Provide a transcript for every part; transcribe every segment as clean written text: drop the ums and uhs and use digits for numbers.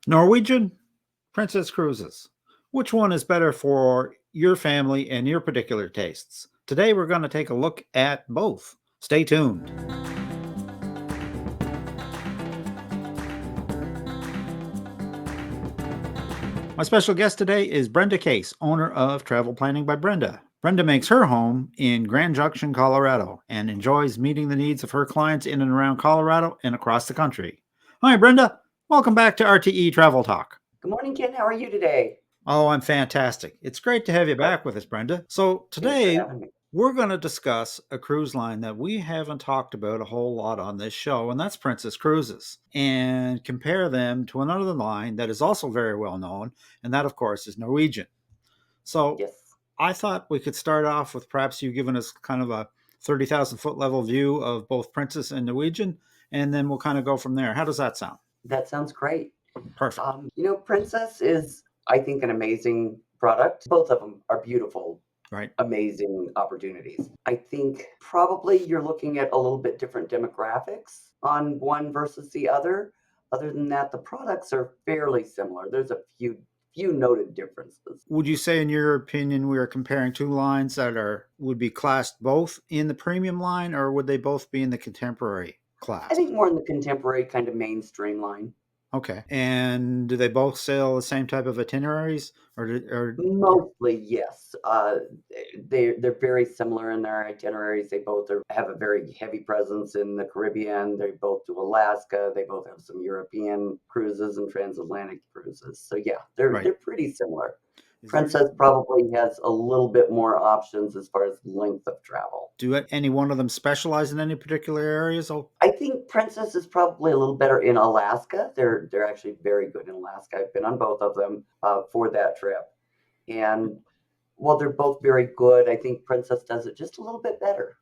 Norwegian, Princess Cruises. Which one is better for your family and your particular tastes? Today we're going to take a look at both. Stay tuned. My special guest today is Brenda Case, owner of Travel Planning by Brenda. Brenda makes her home in Grand Junction, Colorado, and enjoys meeting the needs of her clients in and around Colorado and across the country. Hi, Brenda. Welcome back to RTE Travel Talk. Good morning, Ken. How are you today? Oh, I'm fantastic. It's great to have you back with us, Brenda. So, Thanks for today having me. we're going to discuss a cruise line that we haven't talked about a whole lot on this show, and that's Princess Cruises, and compare them to another line that is also very well known, and that, of course, is Norwegian. So, Yes. I thought we could start off with perhaps you giving us kind of a 30,000 foot level view of both Princess and Norwegian, and then we'll kind of go from there. How does that sound? That sounds great. Perfect. Princess is, I think, an amazing product. Both of them are beautiful, Right. amazing opportunities. I think probably you're looking at a little bit different demographics on one versus the other. Other than that, the products are fairly similar. There's a few noted differences. Would you say, in your opinion, we are comparing two lines that would be classed both in the premium line, or would they both be in the contemporary I class? think more in the contemporary kind of mainstream line. Okay. And do they both sail the same type of itineraries, or Mostly, yes. They're very similar in their itineraries. They both have a very heavy presence in the Caribbean. They both do Alaska. They both have some European cruises and transatlantic cruises. So yeah, they're right? they're pretty similar. Is there Princess probably has a little bit more options as far as length of travel. do any one of them specialize in any particular areas? Oh, I think Princess is probably a little better in Alaska. They're actually very good in Alaska. I've been on both of them for that trip, and while they're both very good, I think Princess does it just a little bit better.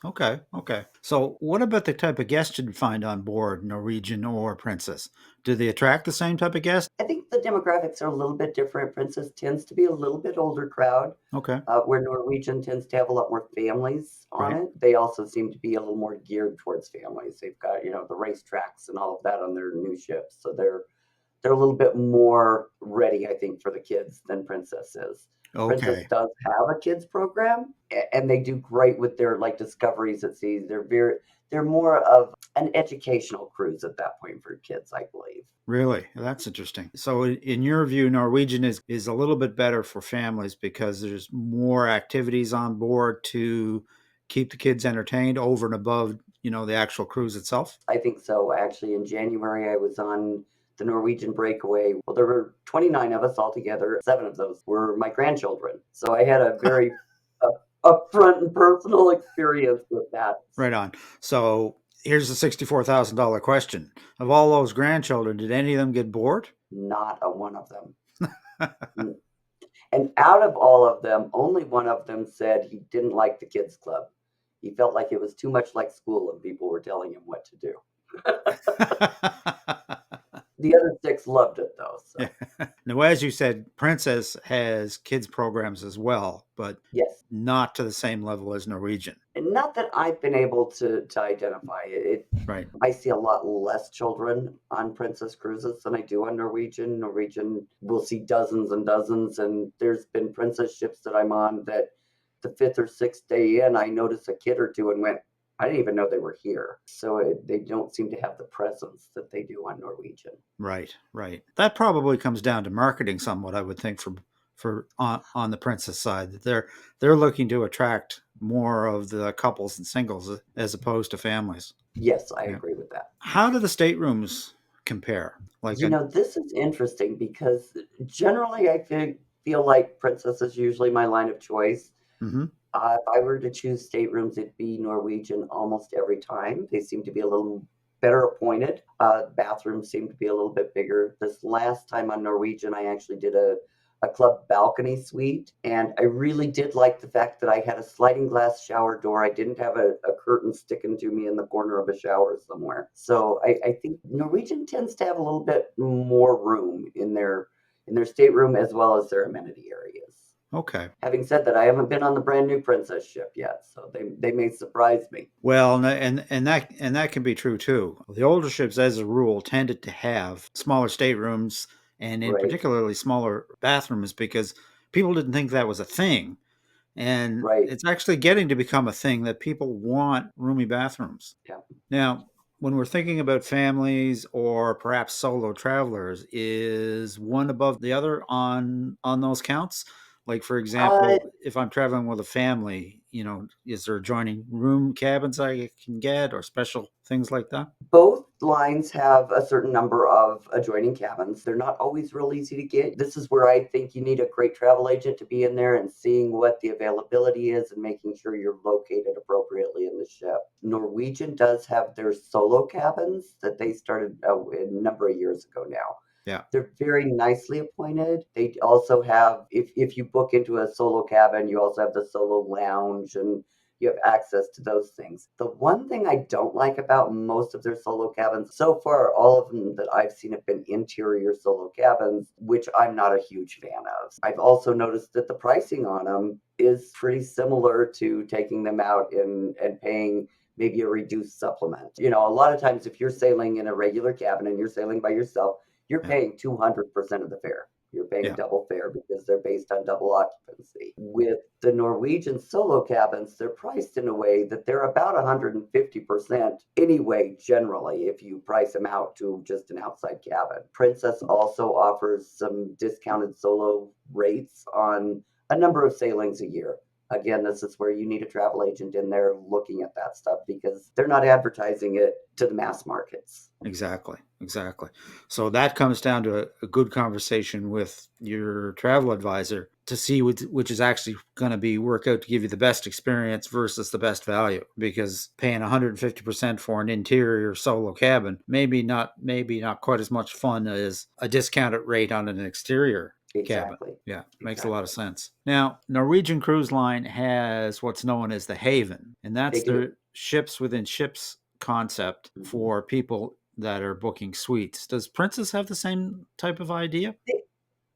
okay, okay. So, what about the type of guests you'd find on board Norwegian or Princess? Do they attract the same type of guest? I think the demographics are a little bit different. Princess tends to be a little bit older crowd, Okay, where Norwegian tends to have a lot more families on right. it. They also seem to be a little more geared towards families. They've got the racetracks and all of that on their new ships, so they're a little bit more ready, I think, for the kids than Princess is. Princess Okay. does have a kids program, and they do great with their like discoveries at sea. They're more of an educational cruise at that point for kids, I believe. Really? That's interesting. So, in your view, Norwegian is a little bit better for families because there's more activities on board to keep the kids entertained over and above, the actual cruise itself. I think so. Actually, in January, I was on the Norwegian breakaway. Well, there were 29 of us altogether. 7 of those were my grandchildren. So I had a very upfront and personal experience with that. Right on. So, here's the $64,000 question. Of all those grandchildren, did any of them get bored? Not a one of them. And out of all of them, only one of them said he didn't like the kids' club. He felt like it was too much like school and people were telling him what to do. The other 6 loved it though. Yeah. So, Now, as you said, Princess has kids programs as well, but yes. not to the same level as Norwegian. And not that I've been able to identify it. Right. I see a lot less children on Princess cruises than I do on Norwegian. Norwegian will see dozens and dozens, and there's been Princess ships that I'm on that the 5th or 6th day in, I noticed a kid or two and went, I didn't even know they were here. So they don't seem to have the presence that they do on Norwegian. Right, right. That probably comes down to marketing somewhat, I would think, for on the Princess side. That they're looking to attract more of the couples and singles as opposed to families. Yes, I Yeah. agree with that. How do the staterooms compare? This is interesting because generally feel like Princess is usually my line of choice. Mm-hmm. If I were to choose staterooms, it'd be Norwegian almost every time. They seem to be a little better appointed. Bathrooms seem to be a little bit bigger. This last time on Norwegian, I actually did a club balcony suite, and I really did like the fact that I had a sliding glass shower door. I didn't have a curtain sticking to me in the corner of a shower somewhere. So I think Norwegian tends to have a little bit more room in their stateroom as well as their amenity areas. Okay. Having said that, I haven't been on the brand new Princess ship yet, so they may surprise me. Well, and that can be true too. The older ships, as a rule, tended to have smaller staterooms and in Right, particularly smaller bathrooms because people didn't think that was a thing. And right, it's actually getting to become a thing that people want roomy bathrooms. yeah. Now, when we're thinking about families or perhaps solo travelers, is one above the other on those counts? Like for Uh, example, if I'm traveling with a family, is there adjoining room cabins I can get or special things like that? Both lines have a certain number of adjoining cabins. They're not always real easy to get. This is where I think you need a great travel agent to be in there and seeing what the availability is and making sure you're located appropriately in the ship. Norwegian does have their solo cabins that they started a number of years ago now. Yeah. They're very nicely appointed. They also have, if you book into a solo cabin, you also have the solo lounge and you have access to those things. The one thing I don't like about most of their solo cabins, so far, all of them that I've seen have been interior solo cabins, which I'm not a huge fan of. I've also noticed that the pricing on them is pretty similar to taking them out and paying maybe a reduced supplement. A lot of times if you're sailing in a regular cabin and you're sailing by yourself, you're Yeah. paying 200% of the fare. You're paying Yeah. double fare because they're based on double occupancy. With the Norwegian solo cabins, they're priced in a way that they're about 150% anyway, generally, if you price them out to just an outside cabin. Princess also offers some discounted solo rates on a number of sailings a year. Again, this is where you need a travel agent in there looking at that stuff because they're not advertising it to the mass markets. Exactly. Exactly. So that comes down to a good conversation with your travel advisor to see which is actually going to be work out to give you the best experience versus the best value. Because paying 150% for an interior solo cabin maybe not quite as much fun as a discounted rate on an exterior cabin. Exactly. Yeah, makes a lot of Exactly. sense. Now, Norwegian Cruise Line has what's known as the Haven, and They that's do. their ships within ships concept Mhm. for people that are booking suites. Does Princess have the same type of idea? They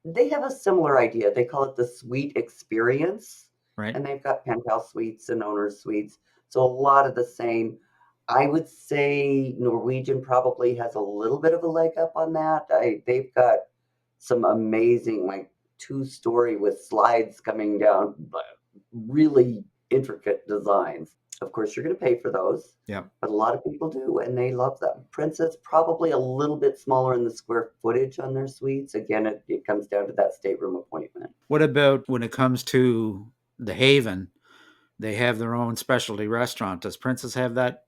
they have a similar idea. They call it the suite experience, Right. and they've got penthouse suites and owner suites. So a lot of the same. I would say Norwegian probably has a little bit of a leg up on that. They've got some amazing, like, two-story with slides coming down, but really intricate designs. Of course, you're going to pay for those, Yeah. but a lot of people do, and they love them. Princess, probably a little bit smaller in the square footage on their suites. Again, it comes down to that stateroom appointment. What about when it comes to the Haven? They have their own specialty restaurant. Does Princess have that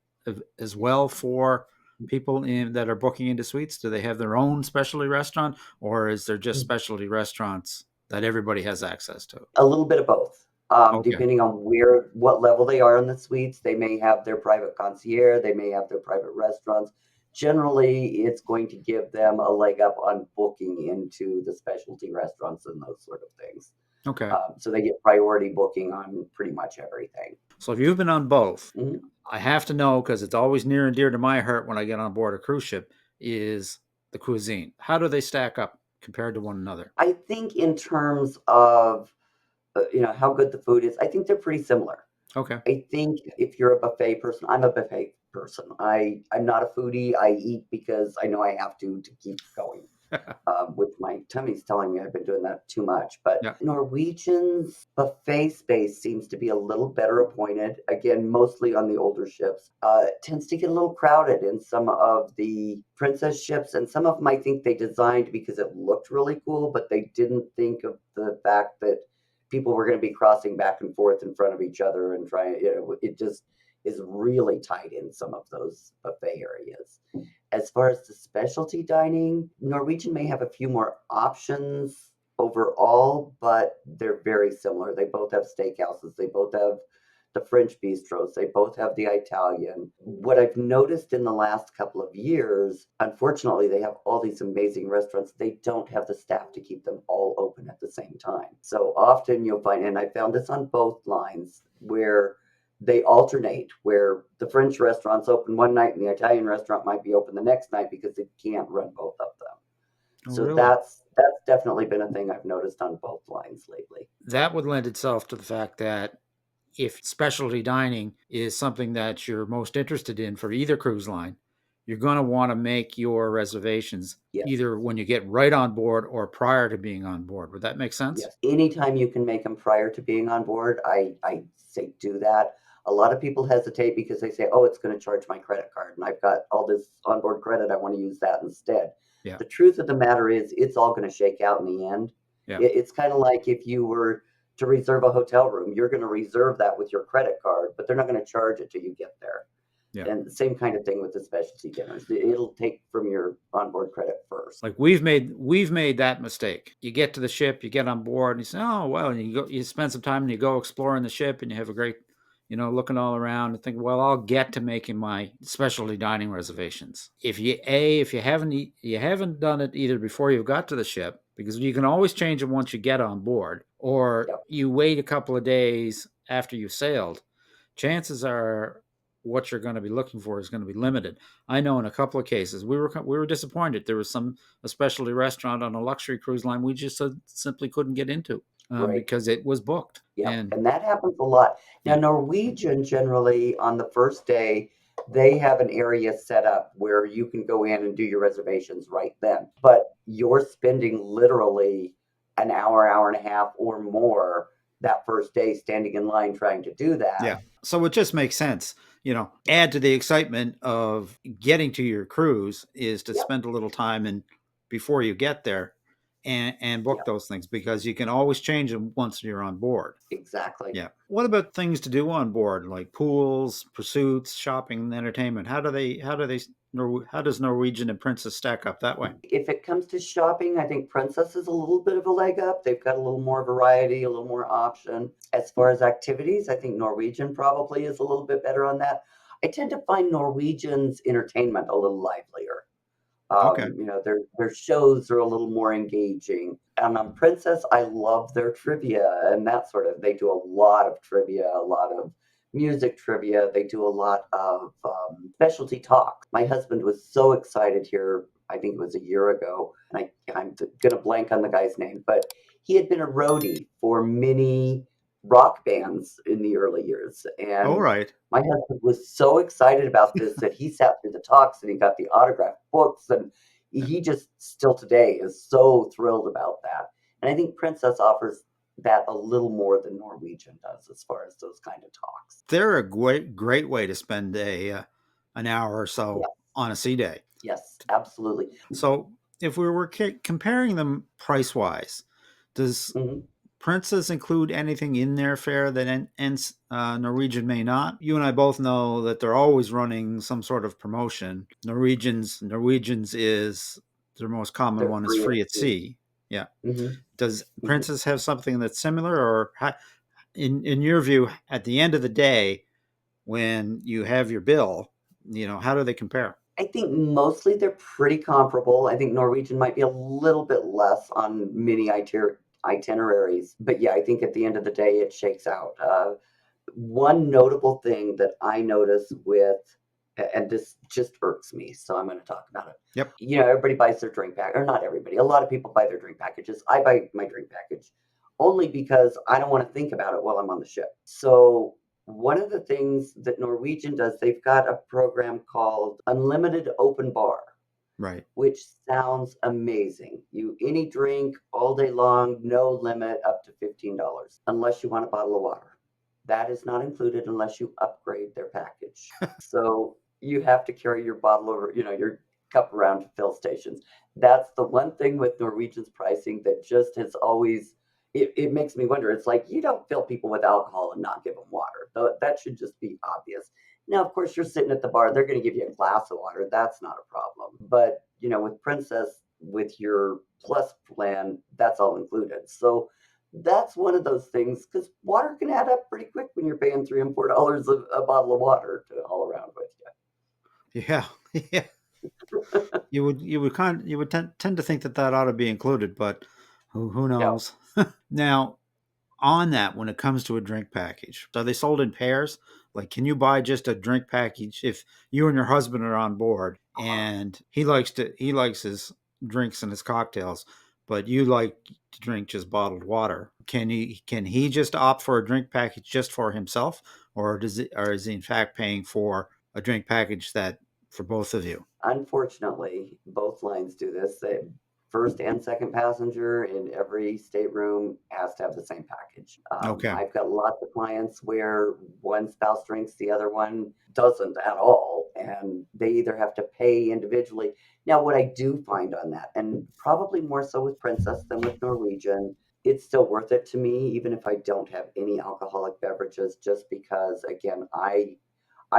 as well for people that are booking into suites? Do they have their own specialty restaurant, or is there just specialty restaurants that everybody has access to? A little bit of both. Okay. Depending on what level they are in the suites, they may have their private concierge, they may have their private restaurants. Generally, it's going to give them a leg up on booking into the specialty restaurants and those sort of things. Okay. So they get priority booking on pretty much everything. So if you've been on both, Mhm. I have to know because it's always near and dear to my heart when I get on board a cruise ship is the cuisine. How do they stack up compared to one another? I think in terms of how good the food is, I think they're pretty similar. Okay. I think if you're a buffet person, I'm a buffet person. I'm not a foodie. I eat because I know I have to keep going. Which my tummy's telling me I've been doing that too much. But Yeah. Norwegian's buffet space seems to be a little better appointed. Again, mostly on the older ships. It tends to get a little crowded in some of the princess ships, and some of them I think they designed because it looked really cool, but they didn't think of the fact that people were going to be crossing back and forth in front of each other and trying. It just is really tight in some of those buffet areas. As far as the specialty dining, Norwegian may have a few more options overall, but they're very similar. They both have steakhouses, they both have the French bistros, they both have the Italian. What I've noticed in the last couple of years, unfortunately, they have all these amazing restaurants. They don't have the staff to keep them all open at the same time. So often you'll find, and I found this on both lines, where they alternate, where the French restaurant's open one night and the Italian restaurant might be open the next night because they can't run both of them. Oh, So really? that's definitely been a thing I've noticed on both lines lately. That would lend itself to the fact that if specialty dining is something that you're most interested in for either cruise line, you're going to want to make your reservations Yes. either when you get right on board or prior to being on board. Would that make sense? Yes. Anytime you can make them prior to being on board, I say do that. A lot of people hesitate because they say, oh, it's going to charge my credit card and I've got all this onboard credit. I want to use that instead. Yeah. The truth of the matter is, it's all going to shake out in the end. Yeah. It's kind of like if you were to reserve a hotel room, you're going to reserve that with your credit card, but they're not going to charge it till you get there. Yeah. And the same kind of thing with the specialty dinners. It'll take from your onboard credit first. Like we've made that mistake. You get to the ship, you get on board, and you say, "Oh well," and you spend some time and you go exploring the ship, and you have a great, looking all around and think, "Well, I'll get to making my specialty dining reservations." If you haven't done it either before you got to the ship, because you can always change it once you get on board, or Yep. you wait a couple of days after you sailed, chances are what you're going to be looking for is going to be limited. I know in a couple of cases we were disappointed. There was a specialty restaurant on a luxury cruise line we just simply couldn't get into Right. because it was booked. Yep, And and that happens a lot. Now, yeah, Norwegian generally on the first day, they have an area set up where you can go in and do your reservations right then. But you're spending literally an hour, hour and a half, or more that first day standing in line trying to do that. yeah. So it just makes sense. Add to the excitement of getting to your cruise is to Yep, spend a little time and before you get there and book yep, those things because you can always change them once you're on board. exactly. Yeah. What about things to do on board, like pools, pursuits, shopping, and entertainment? How does Norwegian and Princess stack up that way? If it comes to shopping, I think Princess is a little bit of a leg up. They've got a little more variety, a little more option. As far as activities, I think Norwegian probably is a little bit better on that. I tend to find Norwegian's entertainment a little livelier. Okay. Their shows are a little more engaging. And on Princess, I love their trivia and that sort of. They do a lot of trivia, a lot of music trivia. They do a lot of specialty talk. My husband was so excited here. I think it was a year ago, and I'm gonna blank on the guy's name, but he had been a roadie for many rock bands in the early years, All and right. my husband was so excited about this that he sat through the talks and he got the autographed books, and he just still today is so thrilled about that. And I think Princess offers that a little more than Norwegian does as far as those kind of talks. They're a great way to spend an hour or so Yes, on a sea day. yes, absolutely. So, if we were comparing them price wise, does Hmm. Princess include anything in their fare that Norwegian may not? You and I both know that they're always running some sort of promotion. Norwegians is their most common They're one is free at free at sea. sea. Yeah. Hmm. Does Hmm. Princess have something that's similar, or in your view, at the end of the day, when you have your bill, how do they compare? I think mostly they're pretty comparable. I think Norwegian might be a little bit less on many itineraries, but yeah, I think at the end of the day it shakes out. One notable thing that I notice and this just irks me, so I'm going to talk about it. Yep. Everybody buys their drink pack, or not everybody. A lot of people buy their drink packages. I buy my drink package only because I don't want to think about it while I'm on the ship. So one of the things that Norwegian does, they've got a program called Unlimited Open Bar, Right. which sounds amazing. You any drink all day long, no limit, up to $15, unless you want a bottle of water. That is not included unless you upgrade their package. So you have to carry your bottle over, your cup around to fill stations. That's the one thing with Norwegian's pricing that just has always it makes me wonder. It's like you don't fill people with alcohol and not give them water. That should just be obvious. Now, of course, you're sitting at the bar, they're going to give you a glass of water. That's not a problem. But, with Princess, with your plus plan, that's all included. So that's one of those things because water can add up pretty quick when you're paying $3 and $4 a bottle of water to haul around with Yeah. Yeah. You would tend to think that ought to be included, but who you. Yeah. knows? Now, on that, when it comes to a drink package, are they sold in pairs? Like, can you buy just a drink package if you and your husband are on board and he likes drinks in his cocktails, but you like to drink just bottled water. Can he just opt for a drink package just for himself, or is he in fact paying for a drink package that for both of you? Unfortunately, both lines do this. The first and second passenger in every stateroom has to have the same package. Okay. I've got lots of clients where one spouse drinks, the other one doesn't at all, and they either have to pay individually. Now, what I do find on that, and probably more so with Princess than with Norwegian, it's still worth it to me, even if I don't have any alcoholic beverages, just because, again, I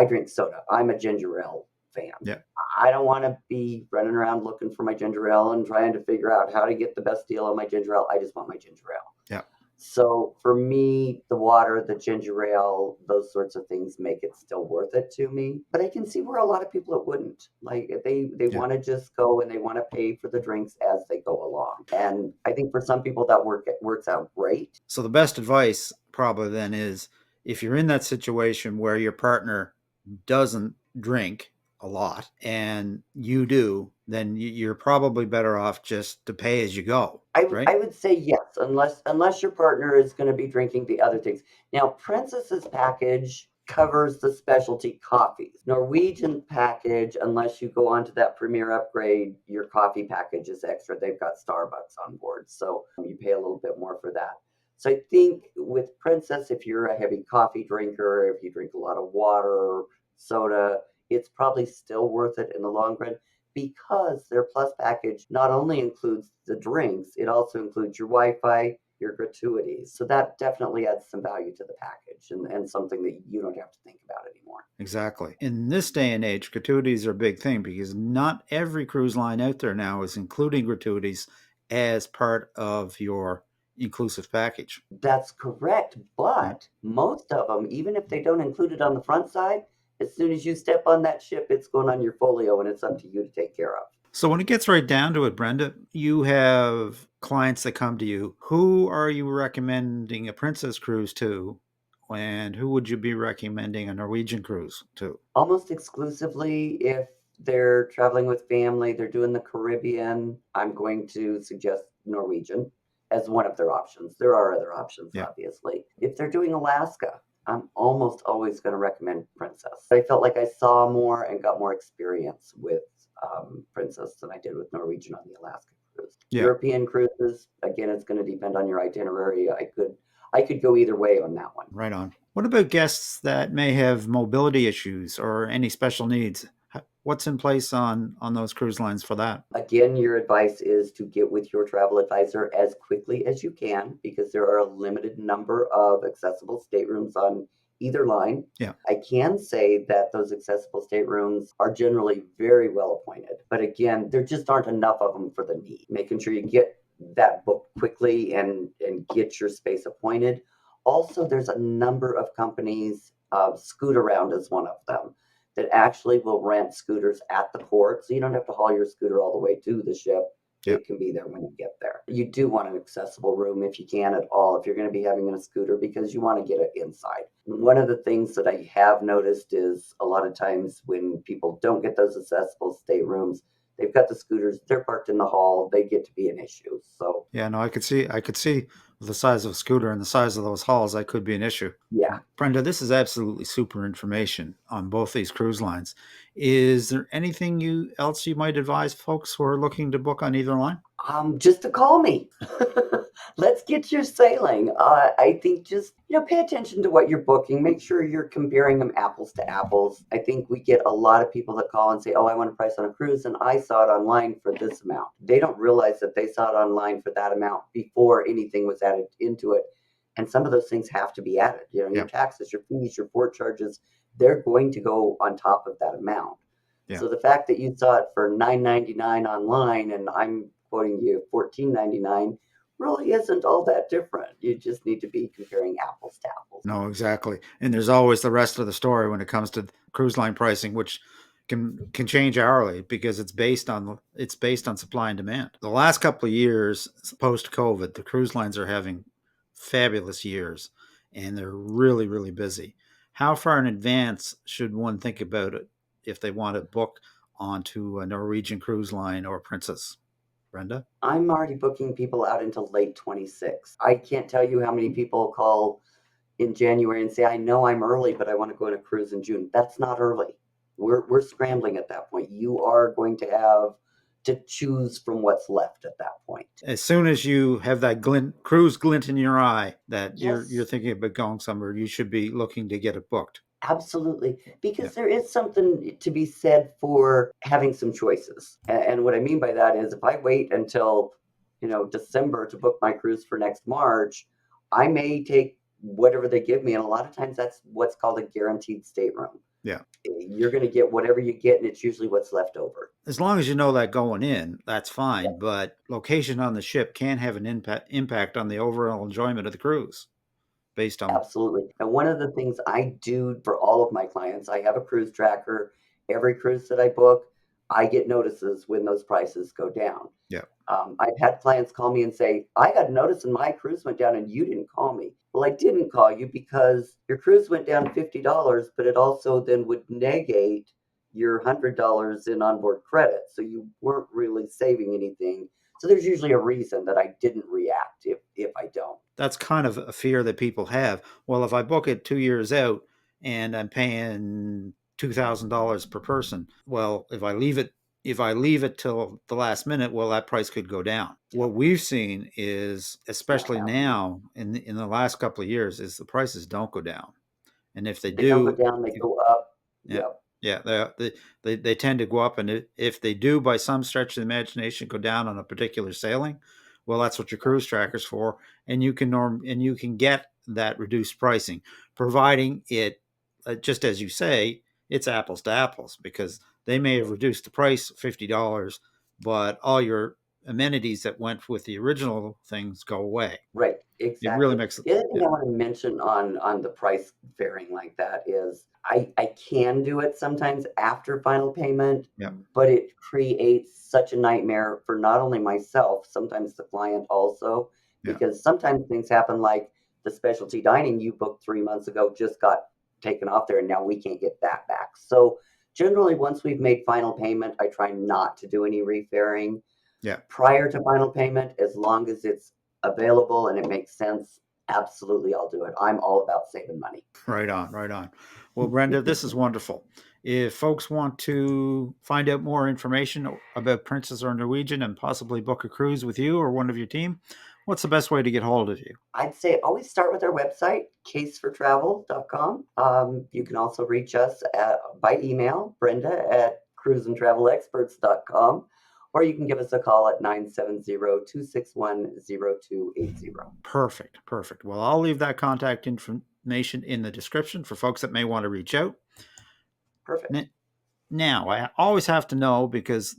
drink soda. I'm a ginger ale fan. Yeah. I don't want to be running around looking for my ginger ale and trying to figure out how to get the best deal on my ginger ale. I just want my ginger ale. Yeah. So for me, the water, the ginger ale, those sorts of things make it still worth it to me. But I can see where a lot of people it wouldn't. Like if they Yeah. want to just go and they want to pay for the drinks as they go along. And I think for some people that works out great. So the best advice probably then is, if you're in that situation where your partner doesn't drink a lot and you do, then you're probably better off just to pay as you go, right? I would say yes, unless your partner is going to be drinking the other things. Now, Princess's package covers the specialty coffees. Norwegian package, unless you go on to that premier upgrade, your coffee package is extra. They've got Starbucks on board, so you pay a little bit more for that. So I think with Princess, if you're a heavy coffee drinker, if you drink a lot of water, soda, it's probably still worth it in the long run because their plus package not only includes the drinks, it also includes your Wi-Fi, your gratuities. So that definitely adds some value to the package and something that you don't have to think about anymore. Exactly. In this day and age, gratuities are a big thing because not every cruise line out there now is including gratuities as part of your inclusive package. That's correct. Yeah. But most of them, even if they don't include it on the front side, as soon as you step on that ship, it's going on your folio and it's up to you to take care of. So when it gets right down to it, Brenda, you have clients that come to you. Who are you recommending a Princess cruise to? And who would you be recommending a Norwegian cruise to? Almost exclusively, if they're traveling with family, they're doing the Caribbean, I'm going to suggest Norwegian as one of their options. There are other options, Yeah. obviously. If they're doing Alaska, I'm almost always going to recommend Princess. I felt like I saw more and got more experience with Princess than I did with Norwegian on the Alaska cruise. Yeah. European cruises, again, it's going to depend on your itinerary. I could go either way on that one. Right on. What about guests that may have mobility issues or any special needs? What's in place on those cruise lines for that? Again, your advice is to get with your travel advisor as quickly as you can because there are a limited number of accessible staterooms on either line. Yeah. I can say that those accessible staterooms are generally very well appointed, but again, there just aren't enough of them for the need. Making sure you get that booked quickly and get your space appointed. Also, there's a number of companies, Scoot Around is one of them, that actually will rent scooters at the port. So you don't have to haul your scooter all the way to the ship. Yep. It can be there when you get there. You do want an accessible room if you can at all, if you're going to be having a scooter, because you want to get it inside. One of the things that I have noticed is a lot of times when people don't get those accessible staterooms, they've got the scooters, they're parked in the hall, they get to be an issue. So Yeah, no, I could see with the size of a scooter and the size of those halls, that could be an issue. yeah. Brenda, this is absolutely super information on both these cruise lines. Is there anything else you might advise folks who are looking to book on either line? Just to call me. Let's get you sailing. I think just pay attention to what you're booking. Make sure you're comparing them apples to apples. I think we get a lot of people that call and say, "Oh, I want a price on a cruise, and I saw it online for this amount." They don't realize that they saw it online for that amount before anything was added into it. And some of those things have to be added. Your Yeah. taxes, your fees, your port charges, they're going to go on top of that amount. Yeah. So the fact that you saw it for $9.99 online and I'm quoting you $14.99 really isn't all that different. You just need to be comparing apples to apples. No, exactly. And there's always the rest of the story when it comes to cruise line pricing, which can change hourly because it's based on supply and demand. The last couple of years post COVID, the cruise lines are having fabulous years and they're really, really busy. How far in advance should one think about it if they want to book onto a Norwegian cruise line or Princess? Brenda? I'm already booking people out until late 26. I can't tell you how many people call in January and say, I know I'm early, but I want to go on a cruise in June. That's not early. We're scrambling at that point. You are going to have to choose from what's left at that point. As soon as you have that cruise glint in your eye that you're Yes, thinking about going somewhere, you should be looking to get it booked. absolutely. Yeah. Because there is something to be said for having some choices. And what I mean by that is if I wait until, December to book my cruise for next March, I may take whatever they give me. And a lot of times that's what's called a guaranteed stateroom. Yeah. You're going to get whatever you get, and it's usually what's left over. As long as you know that going in, that's fine. Yeah. But location on the ship can have an impact on the overall enjoyment of the cruise based on. Absolutely. And one of the things I do for all of my clients, I have a cruise tracker. Every cruise that I book, I get notices when those prices go down. Yeah. I've had clients call me and say, I got a notice and my cruise went down and you didn't call me. Well, I didn't call you because your cruise went down $50, but it also then would negate your $100 in onboard credit. So you weren't really saving anything. So there's usually a reason that I didn't react if I don't. That's kind of a fear that people have. Well, if I book it 2 years out and I'm paying $2,000 per person, well, if I leave it till the last minute, well, that price could go down. What we've seen is, especially now in the last couple of years, is the prices don't go down, and if they They don't go do, down, they go up. yeah, Yep. yeah, they tend to go up, and if they do, by some stretch of the imagination, go down on a particular sailing, well, that's what your cruise tracker's for, and you can get that reduced pricing, providing it, just as you say, it's apples to apples, because they may have reduced the price $50, but all your amenities that went with the original things go away. Right, It really exactly. makes it, The other thing yeah, I want to mention on the price varying like that is I can do it sometimes after final payment, yeah, but it creates such a nightmare for not only myself, sometimes the client also, yeah. because sometimes things happen like the specialty dining you booked 3 months ago just got taken off there and now we can't get that back. So generally once we've made final payment, I try not to do any refaring Yeah. prior to final payment, as long as it's available and it makes sense. Absolutely, I'll do it. I'm all about saving money. Right on, right on. Well, Brenda, this is wonderful. If folks want to find out more information about Princess or Norwegian and possibly book a cruise with you or one of your team, what's the best way to get hold of you? I'd say always start with our website, casefortravel.com. You can also reach us by email, Brenda at cruiseandtravelexperts.com, or you can give us a call at 970-261-0280. Perfect, perfect. Well, I'll leave that contact information in the description for folks that may want to reach out. Perfect. Now, I always have to know because,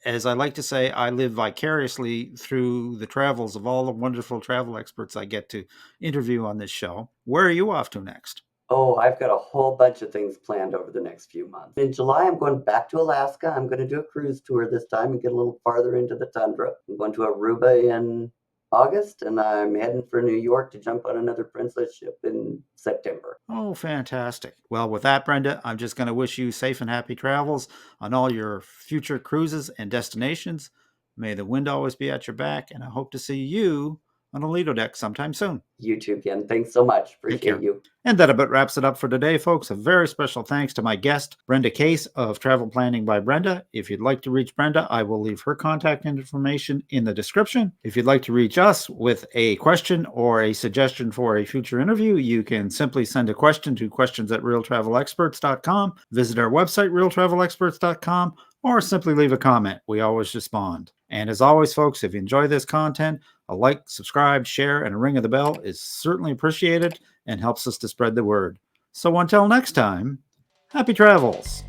as I like to say, I live vicariously through the travels of all the wonderful travel experts I get to interview on this show. Where are you off to next? Oh, I've got a whole bunch of things planned over the next few months. In July, I'm going back to Alaska. I'm going to do a cruise tour this time and get a little farther into the tundra. I'm going to Aruba in August, and I'm heading for New York to jump on another Princess ship in September. Oh, fantastic. Well, with that, Brenda, I'm just going to wish you safe and happy travels on all your future cruises and destinations. May the wind always be at your back, and I hope to see you on a Lido deck sometime soon. You too, Ken. Thanks so much. Take Appreciate care. you. And that about wraps it up for today, folks. A very special thanks to my guest, Brenda Case of Travel Planning by Brenda. If you'd like to reach Brenda, I will leave her contact information in the description. If you'd like to reach us with a question or a suggestion for a future interview, you can simply send a question to questions@realtravelexperts.com, visit our website, realtravelexperts.com, or simply leave a comment. We always respond. And as always, folks, if you enjoy this content, a like, subscribe, share, and a ring of the bell is certainly appreciated and helps us to spread the word. So until next time, happy travels.